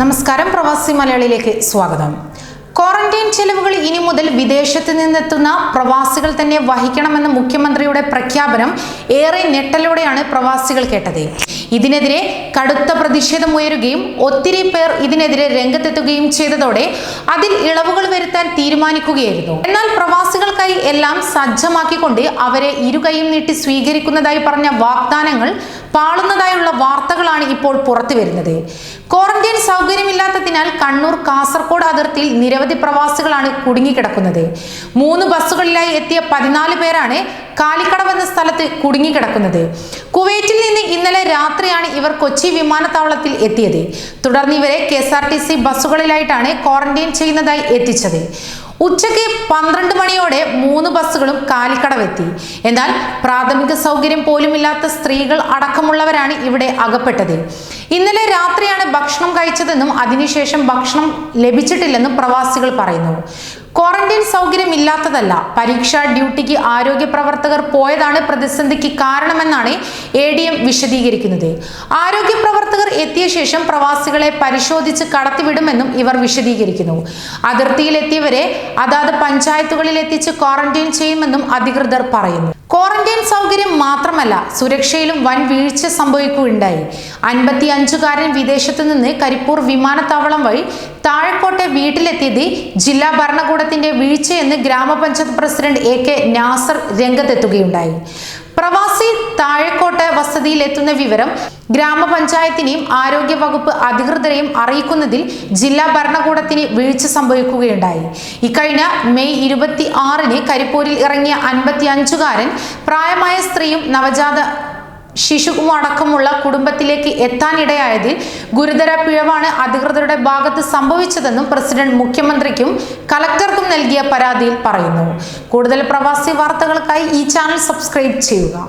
നമസ്കാരം, പ്രവാസി മലയാളിയിലേക്ക് സ്വാഗതം. ക്വാറന്റൈൻ ചെലവുകൾ ഇനി മുതൽ വിദേശത്ത് നിന്നെത്തുന്ന പ്രവാസികൾ തന്നെ വഹിക്കണമെന്ന മുഖ്യമന്ത്രിയുടെ പ്രഖ്യാപനം ഏറെ ഞെട്ടലോടെയാണ് പ്രവാസികൾ കേട്ടത്. ഇതിനെതിരെ കടുത്ത പ്രതിഷേധം ഉയരുകയും ഒത്തിരി പേർ ഇതിനെതിരെ രംഗത്തെത്തുകയും ചെയ്തതോടെ അതിൽ ഇളവുകൾ വരുത്താൻ തീരുമാനിക്കുകയായിരുന്നു. എന്നാൽ പ്രവാസികൾക്കായി എല്ലാം സജ്ജമാക്കിക്കൊണ്ട് അവരെ ഇരുകൈയും നീട്ടി സ്വീകരിക്കുന്നതായി പറഞ്ഞ വാഗ്ദാനങ്ങൾ പാളുന്നതായുള്ള വാർത്തകളാണ് ഇപ്പോൾ പുറത്തു വരുന്നത്. ക്വാറന്റൈൻ സൗകര്യമില്ലാത്തതിനാൽ കണ്ണൂർ കാസർഗോഡ് അതിർത്തിയിൽ നിരവധി പ്രവാസികളാണ് കുടുങ്ങിക്കിടക്കുന്നത്. 3 ബസ്സുകളിലായി എത്തിയ 14 പേരാണ് കാലിക്കടവ് എന്ന സ്ഥലത്ത് കുടുങ്ങിക്കിടക്കുന്നത്. കുവൈറ്റിൽ നിന്ന് ഇന്നലെ രാത്രിയാണ് ഇവർ കൊച്ചി വിമാനത്താവളത്തിൽ എത്തിയത്. തുടർന്ന് ഇവരെ KSRTC ബസ്സുകളിലായിട്ടാണ് ക്വാറന്റൈൻ ചെയ്യുന്നതായി എത്തിച്ചത്. ഉച്ചയ്ക്ക് 12 മണിയോടെ 3 ബസ്സുകളും കാലിക്കടവെത്തി. എന്നാൽ പ്രാഥമിക സൗകര്യം പോലുമില്ലാത്ത സ്ത്രീകൾ അടക്കമുള്ളവരാണ് ഇവിടെ അകപ്പെട്ടത്. ഇന്നലെ രാത്രിയാണ് ഭക്ഷണം കഴിച്ചതെന്നും അതിനുശേഷം ഭക്ഷണം ലഭിച്ചിട്ടില്ലെന്നും പ്രവാസികൾ പറയുന്നു. ക്വാറന്റൈൻ സൗകര്യം ഇല്ലാത്തതല്ല, പരീക്ഷാ ഡ്യൂട്ടിക്ക് ആരോഗ്യ പ്രവർത്തകർ പോയതാണ് പ്രതിസന്ധിക്ക് കാരണമെന്നാണ് ADM വിശദീകരിക്കുന്നത്. ആരോഗ്യ പ്രവർത്തകർ എത്തിയ ശേഷം പ്രവാസികളെ പരിശോധിച്ച് കടത്തിവിടുമെന്നും ഇവർ വിശദീകരിക്കുന്നു. അതിർത്തിയിലെത്തിയവരെ അതാത് പഞ്ചായത്തുകളിൽ എത്തിച്ച് ക്വാറന്റൈൻ ചെയ്യുമെന്നും അധികൃതർ പറയുന്നു. ക്വാറന്റൈൻ സൗകര്യം മാത്രമല്ല, സുരക്ഷയിലും വൻ വീഴ്ച സംഭവിക്കുകയുണ്ടായി. 55കാരൻ വിദേശത്തു നിന്ന് കരിപ്പൂർ വിമാനത്താവളം വഴി താഴെക്കോട്ടെ വീട്ടിലെത്തിയത് ജില്ലാ ഭരണകൂടത്തിന്റെ വീഴ്ചയെന്ന് ഗ്രാമപഞ്ചായത്ത് പ്രസിഡന്റ് AK നാസർ രംഗത്തെത്തുകയുണ്ടായി. പ്രവാസി താഴെക്കോട്ടെ വസതിയിൽ എത്തുന്ന വിവരം ഗ്രാമപഞ്ചായത്തിനെയും ആരോഗ്യ വകുപ്പ് അധികൃതരെയും അറിയിക്കുന്നതിൽ ജില്ലാ ഭരണകൂടത്തിന് വീഴ്ച സംഭവിക്കുകയുണ്ടായി. ഇക്കഴിഞ്ഞ മെയ് 26-ന് കരിപ്പൂരിൽ ഇറങ്ങിയ 55കാരൻ പ്രായമായ സ്ത്രീയും നവജാത ശിശുവും അടക്കമുള്ള കുടുംബത്തിലേക്ക് എത്താനിടയായതിൽ ഗുരുതര പിഴവാണ് അധികൃതരുടെ ഭാഗത്ത് സംഭവിച്ചതെന്നും പ്രസിഡന്റ് മുഖ്യമന്ത്രിക്കും കലക്ടർക്കും നൽകിയ പരാതിയിൽ പറയുന്നു. കൂടുതൽ പ്രവാസി വാർത്തകൾക്കായി ഈ ചാനൽ സബ്സ്ക്രൈബ് ചെയ്യുക.